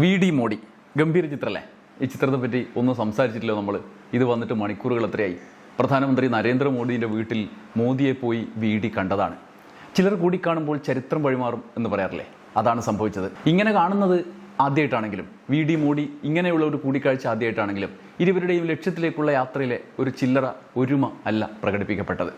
VD. Modi ഗംഭീര ചിത്രമല്ലേ? ഈ ചിത്രത്തെ പറ്റി ഒന്നും സംസാരിച്ചിട്ടില്ല നമ്മൾ. ഇത് വന്നിട്ട് മണിക്കൂറുകൾ എത്രയായി? പ്രധാനമന്ത്രി നരേന്ദ്രമോദിയുടെ വീട്ടിൽ മോദിയെ പോയി വി.ഡി. കണ്ടതാണ്. ചിലർ കൂടിക്കാണുമ്പോൾ ചരിത്രം വഴിമാറും എന്ന് പറയാറില്ലേ? അതാണ് സംഭവിച്ചത്. ഇങ്ങനെ കാണുന്നത് ആദ്യമായിട്ടാണെങ്കിലും, വി.ഡി. മോഡി ഇങ്ങനെയുള്ള ഒരു കൂടിക്കാഴ്ച ആദ്യമായിട്ടാണെങ്കിലും ഇരുവരുടെയും ലക്ഷ്യത്തിലേക്കുള്ള യാത്രയിലെ ഒരു ചില്ലറ ഒരുമ അല്ല പ്രകടിപ്പിക്കപ്പെട്ടത്.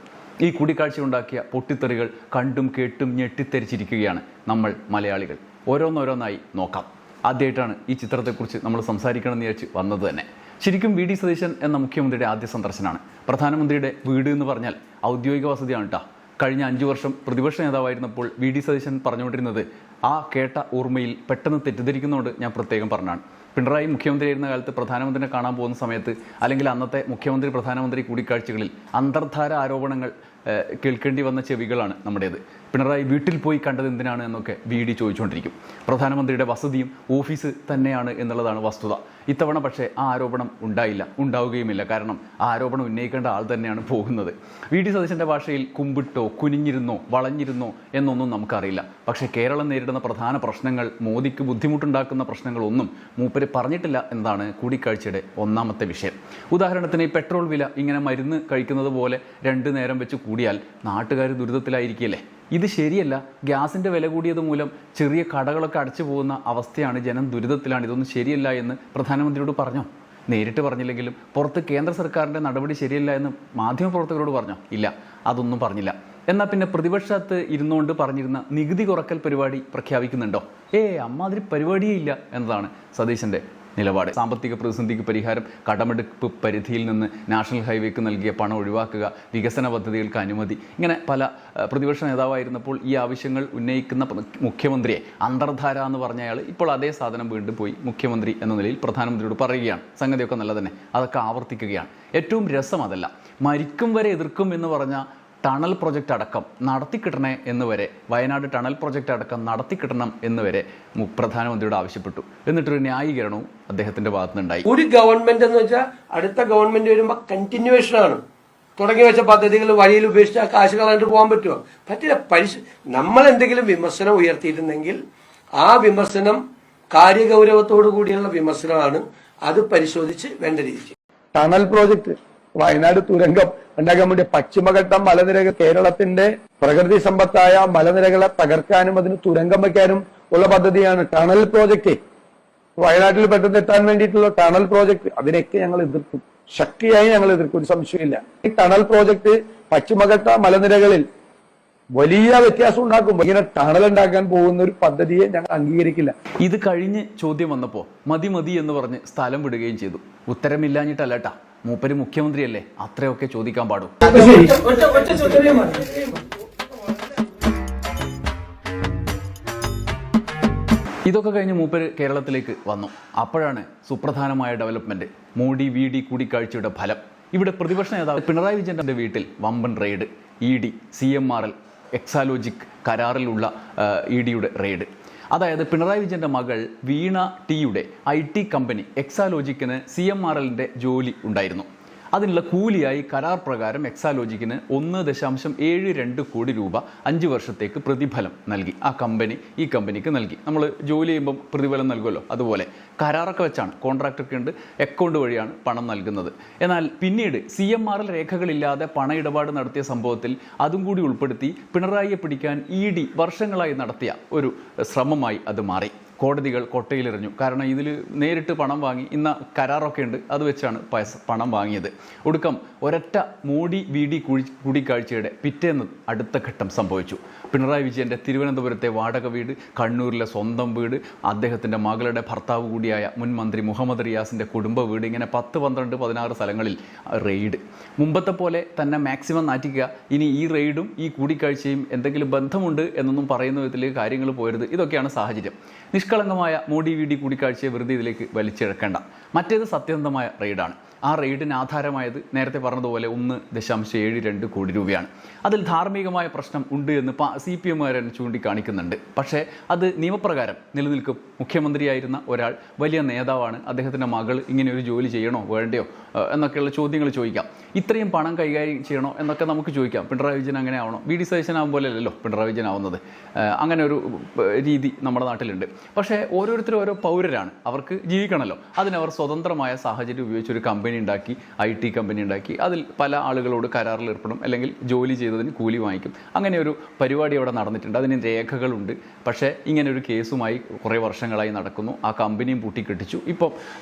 ഈ കൂടിക്കാഴ്ച ഉണ്ടാക്കിയ പൊട്ടിത്തെറികൾ കണ്ടും കേട്ടും ഞെട്ടിത്തെരിച്ചിരിക്കുകയാണ് നമ്മൾ മലയാളികൾ. ഓരോന്നോരോന്നായി നോക്കാം. ആദ്യമായിട്ടാണ് ഈ ചിത്രത്തെക്കുറിച്ച് നമ്മൾ സംസാരിക്കണമെന്ന് വിചാരിച്ച് വന്നത് തന്നെ. ശരിക്കും വി.ഡി. സതീശൻ എന്ന മുഖ്യമന്ത്രിയുടെ ആദ്യ സന്ദർശനമാണ്. പ്രധാനമന്ത്രിയുടെ വീട് എന്ന് പറഞ്ഞാൽ ഔദ്യോഗിക വസതിയാണ് കേട്ടോ. കഴിഞ്ഞ 5 വർഷം പ്രതിപക്ഷ നേതാവായിരുന്നപ്പോൾ വി.ഡി. സതീശൻ പറഞ്ഞുകൊണ്ടിരുന്നത് ആ കേട്ട ഓർമ്മയിൽ പെട്ടെന്ന് തെറ്റിദ്ധരിക്കുന്നതുകൊണ്ട് ഞാൻ പ്രത്യേകം പറഞ്ഞാണ്. പിണറായി മുഖ്യമന്ത്രിയായിരുന്ന കാലത്ത് പ്രധാനമന്ത്രിനെ കാണാൻ പോകുന്ന സമയത്ത്, അല്ലെങ്കിൽ അന്നത്തെ മുഖ്യമന്ത്രി പ്രധാനമന്ത്രി കൂടിക്കാഴ്ചകളിൽ അന്തർധാര ആരോപണങ്ങൾ കേൾക്കേണ്ടി വന്ന ചെവികളാണ് നമ്മുടേത്. പിണറായി വീട്ടിൽ പോയി കണ്ടത് എന്തിനാണ് എന്നൊക്കെ വി.ഡി. ചോദിച്ചുകൊണ്ടിരിക്കും. പ്രധാനമന്ത്രിയുടെ വസതിയും ഓഫീസ് തന്നെയാണ് എന്നുള്ളതാണ് വസ്തുത. ഇത്തവണ പക്ഷേ ആ ആരോപണം ഉണ്ടായില്ല, ഉണ്ടാവുകയുമില്ല. കാരണം ആ ആരോപണം ഉന്നയിക്കേണ്ട ആൾ തന്നെയാണ് പോകുന്നത്. വി.ഡി. സതീശൻ്റെ ഭാഷയിൽ കുമ്പിട്ടോ കുനിഞ്ഞിരുന്നോ വളഞ്ഞിരുന്നോ എന്നൊന്നും നമുക്കറിയില്ല. പക്ഷേ കേരളം നേരിടുന്ന പ്രധാന പ്രശ്നങ്ങൾ, മോദിക്ക് ബുദ്ധിമുട്ടുണ്ടാക്കുന്ന പ്രശ്നങ്ങളൊന്നും മൂപ്പര് പറഞ്ഞിട്ടില്ല എന്നതാണ് കൂടിക്കാഴ്ചയുടെ ഒന്നാമത്തെ വിഷയം. ഉദാഹരണത്തിന് പെട്രോൾ വില ഇങ്ങനെ മരുന്ന് കഴിക്കുന്നത് പോലെ 2 നേരം വെച്ച് കൂടിയാൽ നാട്ടുകാർ ദുരിതത്തിലായിരിക്കില്ലേ? ഇത് ശരിയല്ല. ഗ്യാസിൻ്റെ വില കൂടിയത് മൂലം ചെറിയ കടകളൊക്കെ അടച്ചു പോകുന്ന അവസ്ഥയാണ്, ജനം ദുരിതത്തിലാണ്. ഇതൊന്നും ശരിയല്ല എന്ന് പ്രധാനമന്ത്രിയോട് പറഞ്ഞോ? നേരിട്ട് പറഞ്ഞില്ലെങ്കിലും പുറത്ത് കേന്ദ്ര സർക്കാരിൻ്റെ നടപടി ശരിയല്ല എന്ന് മാധ്യമപ്രവർത്തകരോട് പറഞ്ഞോ? ഇല്ല, അതൊന്നും പറഞ്ഞില്ല. എന്നാൽ പിന്നെ പ്രതിപക്ഷത്ത് ഇരുന്നുകൊണ്ട് പറഞ്ഞിരുന്ന നികുതി കുറക്കൽ പരിപാടി പ്രഖ്യാപിക്കുന്നുണ്ടോ? അമ്മാതിരി പരിപാടിയേ ഇല്ല എന്നതാണ് സതീശൻ്റെ നിലപാട്. സാമ്പത്തിക പ്രതിസന്ധിക്ക് പരിഹാരം, കടമെടുപ്പ് പരിധിയിൽ നിന്ന് നാഷണൽ ഹൈവേക്ക് നൽകിയ പണം ഒഴിവാക്കുക, വികസന പദ്ധതികൾക്ക് അനുമതി, ഇങ്ങനെ പല പ്രതിപക്ഷ നേതാവായിരുന്നപ്പോൾ ഈ ആവശ്യങ്ങൾ ഉന്നയിക്കുന്ന മുഖ്യമന്ത്രിയെ അന്തർധാര എന്ന് പറഞ്ഞ അയാൾ ഇപ്പോൾ അതേ സാധനം വീണ്ടും പോയി മുഖ്യമന്ത്രി എന്ന നിലയിൽ പ്രധാനമന്ത്രിയോട് പറയുകയാണ്. സംഗതിയൊക്കെ നല്ല തന്നെ, അതൊക്കെ ആവർത്തിക്കുകയാണ്. ഏറ്റവും രസം അതല്ല, മരിക്കും വരെ എതിർക്കും എന്ന് പറഞ്ഞ ടണൽ പ്രൊജക്റ്റ് അടക്കം നടത്തിക്കിട്ടണേ എന്ന് വരെ, വയനാട് ടണൽ പ്രൊജക്റ്റ് അടക്കം നടത്തിക്കിട്ടണം എന്ന് വരെ പ്രധാനമന്ത്രിയോട് ആവശ്യപ്പെട്ടു. എന്നിട്ടൊരു ന്യായീകരണവും അദ്ദേഹത്തിന്റെ ഭാഗത്തുനിന്നുണ്ടായി. ഒരു ഗവൺമെന്റ് എന്ന് വെച്ചാൽ അടുത്ത ഗവൺമെന്റ് വരുമ്പോൾ കണ്ടിന്യൂവേഷൻ ആണ്. തുടങ്ങി വെച്ച പദ്ധതികൾ വഴിയിൽ ഉപേക്ഷിച്ച് കാശ് കളഞ്ഞിട്ട് പോകാൻ പറ്റുമോ? പറ്റില്ല. നമ്മൾ എന്തെങ്കിലും വിമർശനം ഉയർത്തിയിരുന്നെങ്കിൽ ആ വിമർശനം കാര്യഗൗരവത്തോടു കൂടിയുള്ള വിമർശനമാണ്. അത് പരിശോധിച്ച് വേണ്ട രീതിയിൽ ടണൽ പ്രോജക്ട്, വയനാട് തുരങ്കം ഉണ്ടാക്കാൻ വേണ്ടി പശ്ചിമഘട്ടം മലനിരകൾ, കേരളത്തിന്റെ പ്രകൃതി സമ്പത്തായ മലനിരകളെ തകർക്കാനും അതിന് തുരങ്കം വയ്ക്കാനും ഉള്ള പദ്ധതിയാണ് ടണൽ പ്രോജക്റ്റ്. വയനാട്ടിൽ പെട്ടെന്ന് എത്താൻ വേണ്ടിയിട്ടുള്ള ടണൽ പ്രോജക്റ്റ്, അതിനൊക്കെ ഞങ്ങൾ എതിർക്കും, ശക്തിയായി ഞങ്ങൾ എതിർക്കും, ഒരു സംശയമില്ല. ഈ ടണൽ പ്രോജക്റ്റ് പശ്ചിമഘട്ട മലനിരകളിൽ വലിയ വ്യത്യാസം ഉണ്ടാക്കും. ഇങ്ങനെ ടണൽ ഉണ്ടാക്കാൻ പോകുന്ന ഒരു പദ്ധതിയെ ഞങ്ങൾ അംഗീകരിക്കില്ല. ഇത് കഴിഞ്ഞ് ചോദ്യം വന്നപ്പോൾ മതി എന്ന് പറഞ്ഞ് സ്ഥലം വിടുകയും ചെയ്തു. ഉത്തരമില്ലാഞ്ഞിട്ടല്ലേട്ടാ, മൂപ്പര് മുഖ്യമന്ത്രിയല്ലേ, അത്രയൊക്കെ ചോദിക്കാൻ പാടും. ഇതൊക്കെ കഴിഞ്ഞ് മൂപ്പര് കേരളത്തിലേക്ക് വന്നു. അപ്പോഴാണ് സുപ്രധാനമായ ഡെവലപ്മെന്റ്, മോഡി വി.ഡി. കൂടിക്കാഴ്ചയുടെ ഫലം. ഇവിടെ പ്രതിപക്ഷ നേതാവ് പിണറായി വിജയന്റെ വീട്ടിൽ വമ്പൻ റെയ്ഡ്. ഇ.ഡി., CMRL, എക്സാലോജിക് കരാറിലുള്ള ഇ.ഡിയുടെ റെയ്ഡ്. അതായത് പിണറായി വിജയന്റെ മകൾ വീണ ടിയുടെ IT കമ്പനി എക്സാലോജിക്കിന് CMRLന്റെ ജോലി ഉണ്ടായിരുന്നു. അതിനുള്ള കൂലിയായി കരാർ പ്രകാരം എക്സാലോജിക്കിന് 1.72 കോടി രൂപ 5 വർഷത്തേക്ക് പ്രതിഫലം നൽകി. ആ കമ്പനി ഈ കമ്പനിക്ക് നൽകി. നമ്മൾ ജോലി ചെയ്യുമ്പം പ്രതിഫലം നൽകുമല്ലോ, അതുപോലെ കരാറൊക്കെ വെച്ചാണ്, കോൺട്രാക്ടൊക്കെ ഉണ്ട്, അക്കൗണ്ട് വഴിയാണ് പണം നൽകുന്നത്. എന്നാൽ പിന്നീട് CMRL രേഖകളില്ലാതെ പണ ഇടപാട് നടത്തിയ സംഭവത്തിൽ അതും കൂടി ഉൾപ്പെടുത്തി പിണറായിയെ പിടിക്കാൻ ഇ.ഡി. വർഷങ്ങളായി നടത്തിയ ഒരു ശ്രമമായി അത് മാറി. കോടതികൾ കൊട്ടയിലെറിഞ്ഞു. കാരണം ഇതിൽ നേരിട്ട് പണം വാങ്ങി, ഇന്ന കരാറൊക്കെ ഉണ്ട്, അത് വെച്ചാണ് പണം വാങ്ങിയത്. ഒടുക്കം ഒരൊറ്റ മോഡി വി.ഡി. കൂടിക്കാഴ്ചയുടെ പിറ്റേന്ന് അടുത്ത ഘട്ടം സംഭവിച്ചു. പിണറായി വിജയൻ്റെ തിരുവനന്തപുരത്തെ വാടക വീട്, കണ്ണൂരിലെ സ്വന്തം വീട്, അദ്ദേഹത്തിൻ്റെ മകളുടെ ഭർത്താവ് കൂടിയായ മുൻ മന്ത്രി മുഹമ്മദ് റിയാസിൻ്റെ കുടുംബ വീട്, ഇങ്ങനെ 10, 12, 16 സ്ഥലങ്ങളിൽ റെയ്ഡ്. മുമ്പത്തെ പോലെ തന്നെ മാക്സിമം നാറ്റിക്കുക. ഇനി ഈ റെയ്ഡും ഈ കൂടിക്കാഴ്ചയും എന്തെങ്കിലും ബന്ധമുണ്ട് എന്നൊന്നും പറയുന്ന വിധത്തിൽ കാര്യങ്ങൾ പോരുത്. ഇതൊക്കെയാണ് സാഹചര്യം. നിഷ്കളങ്കമായ മോഡി വി.ഡി. കൂടിക്കാഴ്ചയെ വെറുതെ ഇതിലേക്ക് വലിച്ചിഴക്കേണ്ട. മറ്റേത് സത്യസന്ധമായ റെയ്ഡാണ്. ആ റെയ്ഡിന് ആധാരമായത് നേരത്തെ പറഞ്ഞതുപോലെ 1.72 കോടി രൂപയാണ്. അതിൽ ധാർമ്മികമായ പ്രശ്നം ഉണ്ട് എന്ന് CPM-കാരൻ ചൂണ്ടിക്കാണിക്കുന്നുണ്ട്. പക്ഷേ അത് നിയമപ്രകാരം നിലനിൽക്കും. മുഖ്യമന്ത്രിയായിരുന്ന ഒരാൾ, വലിയ നേതാവാണ്, അദ്ദേഹത്തിൻ്റെ മകൾ ഇങ്ങനെ ഒരു ജോലി ചെയ്യണോ വേണ്ടയോ എന്നൊക്കെയുള്ള ചോദ്യങ്ങൾ ചോദിക്കാം. ഇത്രയും പണം കൈകാര്യം ചെയ്യണോ എന്നൊക്കെ നമുക്ക് ചോദിക്കാം. പിണറായി വിജയൻ അങ്ങനെ ആവണോ? വി.ഡി. സതീശൻ ആകും പോലെ അല്ലല്ലോ പിണറായി വിജയൻ ആവുന്നത്. അങ്ങനെ ഒരു രീതി നമ്മുടെ നാട്ടിലുണ്ട്. പക്ഷേ ഓരോരുത്തരും ഓരോ പൗരരാണ്, അവർക്ക് ജീവിക്കണമല്ലോ. അതിനവർ സ്വതന്ത്രമായ സാഹചര്യം ഉപയോഗിച്ച് ഒരു കമ്പനി ഉണ്ടാക്കി, IT കമ്പനി ഉണ്ടാക്കി, അതിൽ പല ആളുകളോട് കരാറിൽ ഏർപ്പെടും, അല്ലെങ്കിൽ ജോലി ചെയ്തതിന് കൂലി വാങ്ങിക്കും. അങ്ങനെ ഒരു പരിപാടി അവിടെ നടന്നിട്ടുണ്ട്. അതിന് രേഖകളുണ്ട്. പക്ഷേ ഇങ്ങനെ ഒരു കേസുമായി കുറേ വർഷങ്ങളായി നടക്കുന്നു. ആ കമ്പനിയും പൂട്ടിക്കെട്ടിച്ചു. ഇപ്പം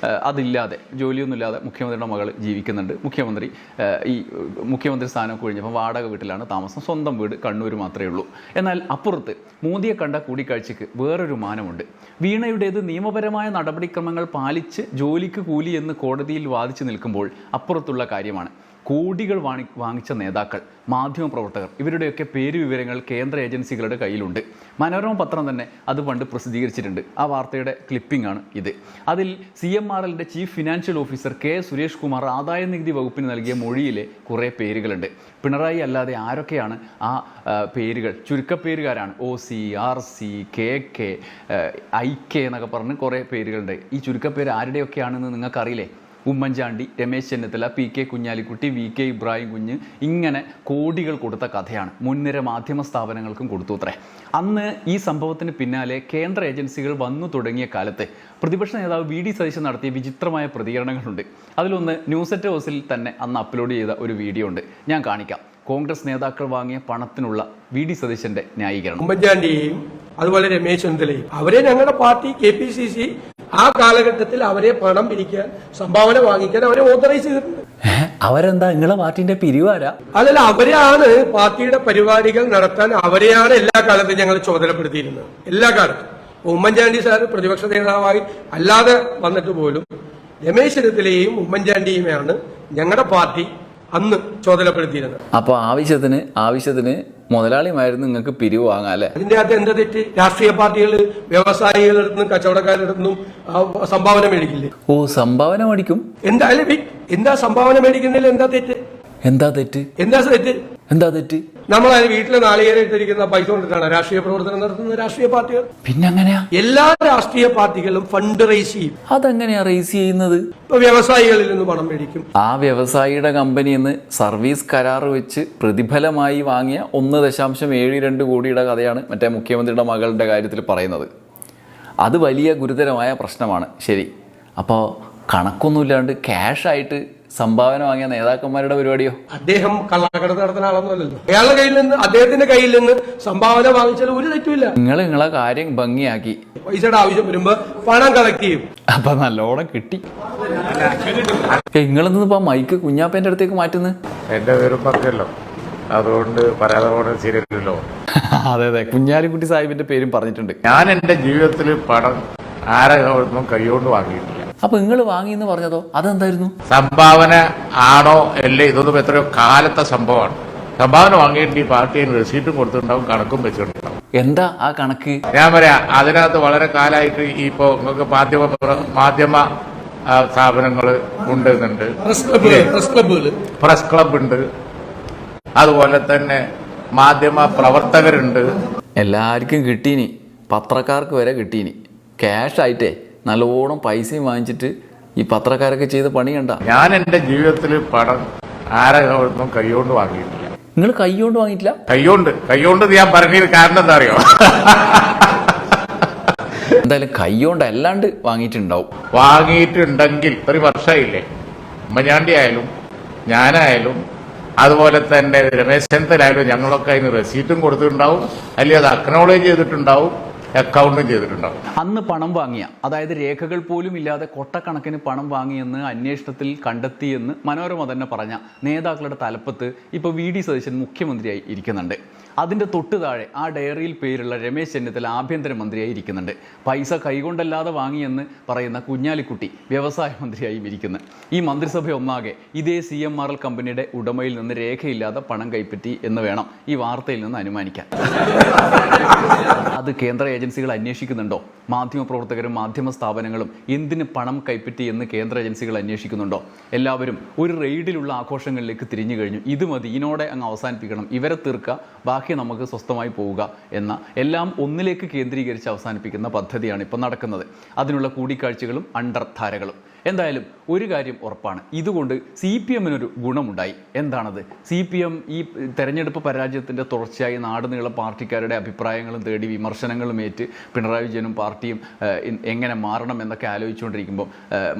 അതില്ലാതെ, ജോലിയൊന്നുമില്ലാതെ മുഖ്യമന്ത്രിയുടെ മകൾ ജീവിക്കുന്നുണ്ട്. മുഖ്യമന്ത്രി സ്ഥാനമൊക്കെ കഴിഞ്ഞപ്പോൾ വാടക വീട്ടിലാണ് താമസം. സ്വന്തം വീട് കണ്ണൂർ മാത്രമേ ഉള്ളൂ. എന്നാൽ അപ്പുറത്ത് മോദിയെ കണ്ട കൂടിക്കാഴ്ചയ്ക്ക് വേറൊരു മാനമുണ്ട്. വീണയുടേത് നിയമപരമായ നടപടിക്രമങ്ങൾ പാലിച്ച് ജോലിക്ക് കൂലി എന്ന് കോടതിയിൽ വാദിച്ചു നിൽക്കുമ്പോൾ അപ്പുറത്തുള്ള കാര്യമാണ് കോടികൾ വാങ്ങിച്ച നേതാക്കൾ, മാധ്യമപ്രവർത്തകർ, ഇവരുടെയൊക്കെ പേര് വിവരങ്ങൾ കേന്ദ്ര ഏജൻസികളുടെ കയ്യിലുണ്ട്. മനോരമ പത്രം തന്നെ അത് പണ്ട് പ്രസിദ്ധീകരിച്ചിട്ടുണ്ട്. ആ വാർത്തയുടെ ക്ലിപ്പിംഗ് ആണ് ഇത്. അതിൽ CMRLന്റെ chief financial officer K. Suresh Kumar ആദായ നികുതി വകുപ്പിന് നൽകിയ മൊഴിയിലെ കുറേ പേരുകളുണ്ട്. പിണറായി അല്ലാതെ ആരൊക്കെയാണ് ആ പേരുകൾ? ചുരുക്കപ്പേരുകാരാണ്. OC, RC, KK, IK എന്നൊക്കെ പറഞ്ഞ് കുറേ പേരുകളുണ്ട്. ഈ ചുരുക്കപ്പേര് ആരുടെയൊക്കെയാണെന്ന് നിങ്ങൾക്കറിയില്ലേ? ഉമ്മൻചാണ്ടി, രമേശ് ചെന്നിത്തല, PK കുഞ്ഞാലിക്കുട്ടി, VK ഇബ്രാഹിം കുഞ്ഞ്, ഇങ്ങനെ കോടികൾ കൊടുത്ത കഥയാണ്. മുൻനിര മാധ്യമ സ്ഥാപനങ്ങൾക്കും കൊടുത്തു അത്രേ. അന്ന് ഈ സംഭവത്തിന് പിന്നാലെ കേന്ദ്ര ഏജൻസികൾ വന്നു തുടങ്ങിയ കാലത്ത് പ്രതിപക്ഷ നേതാവ് VD സതീശൻ നടത്തിയ വിചിത്രമായ പ്രതികരണങ്ങളുണ്ട്. അതിലൊന്ന് ന്യൂസ് ഹൗസിൽ തന്നെ അന്ന് അപ്ലോഡ് ചെയ്ത ഒരു വീഡിയോ ഉണ്ട്, ഞാൻ കാണിക്കാം. കോൺഗ്രസ് നേതാക്കൾ വാങ്ങിയ പണത്തിനുള്ള VD സതീശന്റെ ന്യായീകരണം. ഉമ്മൻചാണ്ടിയെയും അതുപോലെ രമേശ് ചെന്നിത്തലയും അവരെ ഞങ്ങളുടെ പാർട്ടി KPCC ആ കാലഘട്ടത്തിൽ അവരെ പണം പിരിക്കാൻ, സംഭാവന വാങ്ങിക്കാൻ അവരെ ഓതറൈസ് ചെയ്തിട്ടുണ്ട്. അവരെന്താ നിങ്ങളെ പാർട്ടിന്റെ പിരിവാരാ? അതല്ല, അവരെയാണ് പാർട്ടിയുടെ പരിപാടികൾ നടത്താൻ, അവരെയാണ് എല്ലാ കാലത്തും ഞങ്ങൾ ചുമതലപ്പെടുത്തിയിരുന്നത്. എല്ലാ കാലത്തും. ഉമ്മൻചാണ്ടി സാർ പ്രതിപക്ഷ നേതാവായി അല്ലാതെ വന്നിട്ട് പോലും രമേശ് ചെന്നിത്തലയെയും ഉമ്മൻചാണ്ടിയുമാണ് ഞങ്ങളുടെ പാർട്ടി അന്ന് ചുമതലപ്പെടുത്തിയിരുന്നത്. അപ്പൊ ആവശ്യത്തിന് മുതലാളിമായിരുന്നു നിങ്ങൾക്ക് പിരിവ് വാങ്ങാം അല്ലെ? അതിന്റെ അകത്ത് എന്താ തെറ്റ്? രാഷ്ട്രീയ പാർട്ടികൾ വ്യവസായികളുടെ അടുത്തും കച്ചവടക്കാരുടെ അടുത്തും സംഭാവന മേടിക്കില്ലേ? ഓ, സംഭാവന മേടിക്കും. എന്താ സംഭാവന മേടിക്കുന്നതിൽ എന്താ തെറ്റ്? എന്താ തെറ്റ്? നമ്മളതിന് വീട്ടിലെ നാളികേരം എടുത്തിരിക്കുന്ന പൈസ കൊണ്ടിട്ടാണ് രാഷ്ട്രീയ പ്രവർത്തനം നടത്തുന്ന രാഷ്ട്രീയ പാർട്ടികൾ. പിന്നെ എങ്ങനെയാ? എല്ലാ രാഷ്ട്രീയ പാർട്ടികളും ഫണ്ട് റേസ് ചെയ്യും. അതെങ്ങനെയാ റേസ് ചെയ്യുന്നത്? ഇപ്പൊ വ്യവസായികളിൽ നിന്ന് പണം മേടിക്കും. ആ വ്യവസായിയുടെ കമ്പനിയിൽ നിന്ന് സർവീസ് കരാർ വെച്ച് പ്രതിഫലമായി വാങ്ങിയ 1.72 കോടിയുടെ കഥയാണ് മറ്റേ മുഖ്യമന്ത്രിയുടെ മകളുടെ കാര്യത്തിൽ പറയുന്നത്. അത് വലിയ ഗുരുതരമായ പ്രശ്നമാണ്. ശരി, അപ്പോൾ കണക്കൊന്നുമില്ലാണ്ട് ക്യാഷായിട്ട് സംഭാവന വാങ്ങിയ നേതാക്കന്മാരുടെ പരിപാടിയോ? അദ്ദേഹം കള്ളക്കടത്ത് നടത്തുന്ന ആളൊന്നുമല്ലല്ലോ. അയാളുടെ കയ്യിൽ നിന്ന്, അദ്ദേഹത്തിന്റെ കയ്യിൽ നിന്ന് സംഭാവന വാങ്ങിച്ചാൽ ഒരു തെറ്റുമില്ല. നിങ്ങളെ കാര്യം ഭംഗിയാക്കി പൈസയുടെ ആവശ്യം വരുമ്പോ പണം കളക്ട് ചെയ്യും. അപ്പൊ നല്ലോണം കിട്ടി. നിങ്ങളെന്നിപ്പോ മൈക്ക് കുഞ്ഞാപ്പേന്റെ അടുത്തേക്ക് മാറ്റുന്നത്? എന്റെ പേരും പറഞ്ഞല്ലോ, അതുകൊണ്ട് പറയാതെ പോണത് ശരിയല്ലല്ലോ. അതെ, കുഞ്ഞാലിക്കുട്ടി സാഹിബിന്റെ പേരും പറഞ്ഞിട്ടുണ്ട്. ഞാൻ എന്റെ ജീവിതത്തിൽ പണം ആരെയൊന്നും കൈകൊണ്ട് വാങ്ങിയിട്ടില്ല. അപ്പൊ നിങ്ങൾ വാങ്ങിയെന്ന് പറഞ്ഞതോ? അതെന്തായിരുന്നു? സംഭാവന ആണോ അല്ലേ? ഇതൊന്നും എത്രയോ കാലത്തെ സംഭവമാണ്. സംഭാവന വാങ്ങിയിട്ട് ഈ പാർട്ടിയിൽ റെസീറ്റും കൊടുത്തിട്ടുണ്ടാവും, കണക്കും വെച്ചിട്ടുണ്ടാവും. എന്താ ആ കണക്ക്? ഞാൻ പറയാം, അതിനകത്ത് വളരെ കാലമായിട്ട് ഇപ്പോ നിങ്ങൾക്ക് മാധ്യമ സ്ഥാപനങ്ങൾ ഉണ്ടെന്നുണ്ട്, പ്രസ് ക്ലബ് ഉണ്ട്, അതുപോലെ തന്നെ മാധ്യമ പ്രവർത്തകരുണ്ട്. എല്ലാവർക്കും കിട്ടീനി, പത്രക്കാർക്ക് വരെ കിട്ടീനി. ക്യാഷ് ആയിട്ടേ നല്ലോണം പൈസയും വാങ്ങിച്ചിട്ട് ഈ പത്രക്കാരൊക്കെ ചെയ്ത പണി കണ്ട. ഞാൻ എന്റെ ജീവിതത്തിൽ പണം ആരെയൊന്നും കൈകൊണ്ട് വാങ്ങിയിട്ടില്ല. നിങ്ങൾ കൈകൊണ്ട് വാങ്ങിയിട്ടില്ല? കൈകൊണ്ട് ഞാൻ പറഞ്ഞത് കാരണം എന്താ അറിയോ? എന്തായാലും കൈകൊണ്ട് അല്ലാണ്ട് വാങ്ങിയിട്ടുണ്ടാവും. വാങ്ങിയിട്ടുണ്ടെങ്കിൽ ഒരു വർഷമായില്ലേ. ഉമ്മൻചാണ്ടി ആയാലും ഞാനായാലും അതുപോലെ തന്നെ രമേശ് ചെന്നിത്തലായാലും ഞങ്ങളൊക്കെ അതിന് റെസീറ്റും കൊടുത്തിട്ടുണ്ടാവും, അല്ലെങ്കിൽ അത് അക്നോളേജ് ചെയ്തിട്ടുണ്ടാവും, അക്കൗണ്ടും ചെയ്തിട്ടുണ്ടാവും. അന്ന് പണം വാങ്ങിയ, അതായത് രേഖകൾ പോലും ഇല്ലാതെ കൊട്ടക്കണക്കിന് പണം വാങ്ങിയെന്ന് അന്വേഷണത്തിൽ കണ്ടെത്തിയെന്ന് മനോരമ തന്നെ പറഞ്ഞ നേതാക്കളുടെ തലപ്പത്ത് ഇപ്പോൾ VD സതീശൻ മുഖ്യമന്ത്രിയായി ഇരിക്കുന്നുണ്ട്. അതിൻ്റെ തൊട്ട് താഴെ ആ ഡയറിയിൽ പേരുള്ള രമേശ് ചെന്നിത്തല ആഭ്യന്തരമന്ത്രിയായി ഇരിക്കുന്നുണ്ട്. പൈസ കൈകൊണ്ടല്ലാതെ വാങ്ങിയെന്ന് പറയുന്ന കുഞ്ഞാലിക്കുട്ടി വ്യവസായ മന്ത്രിയായും ഇരിക്കുന്നു. ഈ മന്ത്രിസഭ ഒന്നാകെ ഇതേ CMRL കമ്പനിയുടെ ഉടമയിൽ നിന്ന് രേഖയില്ലാതെ പണം കൈപ്പറ്റി എന്ന് വേണം ഈ വാർത്തയിൽ നിന്ന് അനുമാനിക്കാൻ. അത് കേന്ദ്ര ഏജൻസികൾ അന്വേഷിക്കുന്നുണ്ടോ? മാധ്യമപ്രവർത്തകരും മാധ്യമ സ്ഥാപനങ്ങളും എന്തിന് പണം കൈപ്പറ്റി എന്ന് കേന്ദ്ര ഏജൻസികൾ അന്വേഷിക്കുന്നുണ്ടോ? എല്ലാവരും ഒരു റെയ്ഡിലുള്ള ആഘോഷങ്ങളിലേക്ക് തിരിഞ്ഞു കഴിഞ്ഞു. ഇത് മതി, ഇതിനോടെ അങ്ങ് അവസാനിപ്പിക്കണം, ഇവരെ തീർക്കുക, ബാക്കി നമുക്ക് സ്വസ്ഥമായി പോവുക എന്ന, എല്ലാം ഒന്നിലേക്ക് കേന്ദ്രീകരിച്ച് അവസാനിപ്പിക്കുന്ന പദ്ധതിയാണ് ഇപ്പോൾ നടക്കുന്നത്. അതിനുള്ള കൂടിക്കാഴ്ചകളും അണ്ടർധാരകളും. എന്തായാലും ഒരു കാര്യം ഉറപ്പാണ്, ഇതുകൊണ്ട് CPM ഗുണമുണ്ടായി. എന്താണത്? CPM ഈ തെരഞ്ഞെടുപ്പ് പരാജയത്തിൻ്റെ തുടർച്ചയായി നാടുനീളം പാർട്ടിക്കാരുടെ അഭിപ്രായങ്ങളും തേടി വിമർശനങ്ങളും ഏറ്റ് പിണറായി വിജയനും പാർട്ടിയും എങ്ങനെ മാറണം എന്നൊക്കെ ആലോചിച്ചുകൊണ്ടിരിക്കുമ്പോൾ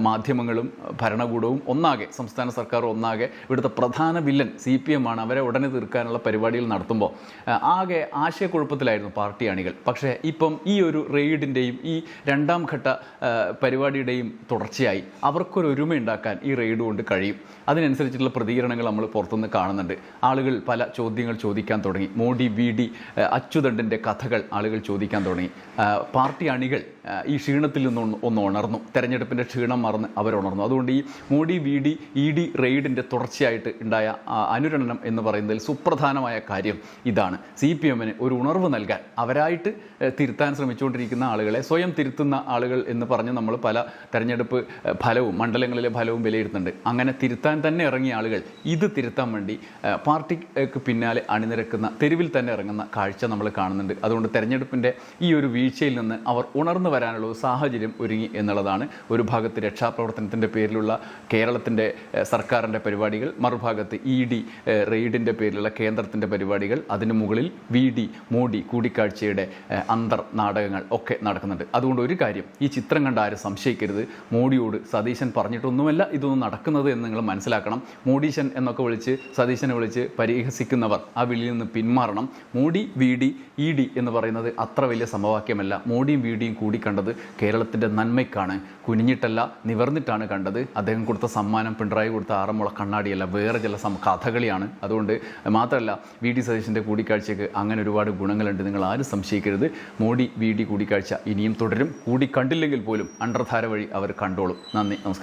മാധ്യമങ്ങളും ഭരണകൂടവും ഒന്നാകെ, സംസ്ഥാന സർക്കാർ ഒന്നാകെ ഇവിടുത്തെ പ്രധാന വില്ലൻ CPM ആണ്, അവരെ ഉടനെ തീർക്കാനുള്ള പരിപാടികൾ നടത്തുമ്പോൾ ആകെ ആശയക്കുഴപ്പത്തിലായിരുന്നു പാർട്ടി അണികൾ. പക്ഷേ ഇപ്പം ഈ ഒരു റെയ്ഡിൻ്റെയും ഈ രണ്ടാം ഘട്ട പരിപാടിയുടെയും തുടർച്ചയായി അവർക്കൊരു ഒരുമ ഉണ്ടാക്കാൻ ഈ റെയ്ഡ് കൊണ്ട് കഴിയും. അതിനനുസരിച്ചിട്ടുള്ള പ്രതികരണങ്ങൾ നമ്മൾ പുറത്തുനിന്ന് കാണുന്നുണ്ട്. ആളുകൾ പല ചോദ്യങ്ങൾ ചോദിക്കാൻ തുടങ്ങി. മോഡി VD അച്യുതണ്ടിൻ്റെ കഥകൾ ആളുകൾ ചോദിക്കാൻ തുടങ്ങി. പാർട്ടി അണികൾ ഈ ക്ഷീണത്തിൽ നിന്ന് ഒന്ന് ഉണർന്നു. തെരഞ്ഞെടുപ്പിൻ്റെ ക്ഷീണം മറന്ന് അവരുണർന്നു. അതുകൊണ്ട് ഈ മോഡി VD ED റെയ്ഡിൻ്റെ തുടർച്ചയായിട്ട് ഉണ്ടായ അനുരണനം എന്ന് പറയുന്നതിൽ സുപ്രധാനമായ കാര്യം ഇതാണ്. CPM-ന് ഒരു ഉണർവ് നൽകാൻ, അവരായിട്ട് തിരുത്താൻ ശ്രമിച്ചുകൊണ്ടിരിക്കുന്ന ആളുകളെ സ്വയം തിരുത്തുന്ന ആളുകൾ എന്ന് പറഞ്ഞ് നമ്മൾ പല തെരഞ്ഞെടുപ്പ് ഫലവും മണ്ഡലങ്ങളിലെ ഫലവും വിലയിരുത്തുന്നുണ്ട്. അങ്ങനെ തിരുത്താൻ തന്നെ ഇറങ്ങിയ ആളുകൾ ഇത് തിരുത്താൻ വേണ്ടി പാർട്ടിക്ക് പിന്നാലെ അണിനിരക്കുന്ന, തെരുവിൽ തന്നെ ഇറങ്ങുന്ന കാഴ്ച നമ്മൾ കാണുന്നുണ്ട്. അതുകൊണ്ട് തെരഞ്ഞെടുപ്പിൻ്റെ ഈ ഒരു വീഴ്ചയിൽ നിന്ന് അവർ ഉണർന്നു വരാനുള്ള ഒരു സാഹചര്യം ഒരുങ്ങി എന്നുള്ളതാണ്. ഒരു ഭാഗത്ത് രക്ഷാപ്രവർത്തനത്തിൻ്റെ പേരിലുള്ള കേരളത്തിൻ്റെ സർക്കാരിൻ്റെ പരിപാടികൾ, മറുഭാഗത്ത് ED റെയ്ഡിൻ്റെ പേരിലുള്ള കേന്ദ്രത്തിൻ്റെ പരിപാടികൾ, അതിന് മുകളിൽ VD മോഡി കൂടിക്കാഴ്ചയുടെ നാടകങ്ങൾ ഒക്കെ നടക്കുന്നുണ്ട്. അതുകൊണ്ട് ഒരു കാര്യം, ഈ ചിത്രം കണ്ട് ആരും സംശയിക്കരുത്. മോഡിയോട് സതീശൻ പറഞ്ഞിട്ടൊന്നുമല്ല ഇതൊന്നും നടക്കുന്നത് എന്ന് നിങ്ങൾ മനസ്സിലാക്കണം. മോഡീശൻ എന്നൊക്കെ വിളിച്ച് സതീശനെ വിളിച്ച് പരിഹസിക്കുന്നവർ ആ വിളിയിൽ നിന്ന് പിന്മാറണം. മോഡി VD ED എന്ന് പറയുന്നത് അത്ര വലിയ സമവാക്യമല്ല. മോഡിയും VDയും കൂടി കണ്ടത് കേരളത്തിൻ്റെ നന്മയ്ക്കാണ്. കുനിഞ്ഞിട്ടല്ല, നിവർന്നിട്ടാണ് കണ്ടത്. അദ്ദേഹം കൊടുത്ത സമ്മാനം പിണറായി കൊടുത്ത 6 മുള കണ്ണാടിയല്ല, വേറെ ചില കഥകളിയാണ്. അതുകൊണ്ട് മാത്രമല്ല, VD സതീശൻ്റെ കൂടിക്കാഴ്ചയ്ക്ക് അങ്ങനെ ഒരുപാട് ഗുണങ്ങളുണ്ട്. നിങ്ങൾ ആരും സംശയിക്കരുത്. മോഡി VD കൂടിക്കാഴ്ച ഇനിയും തുടരും. കൂടി കണ്ടില്ലെങ്കിൽ പോലും അണ്ടർധാര വഴി അവർ കണ്ടോളും. നന്ദി, നമസ്കാരം.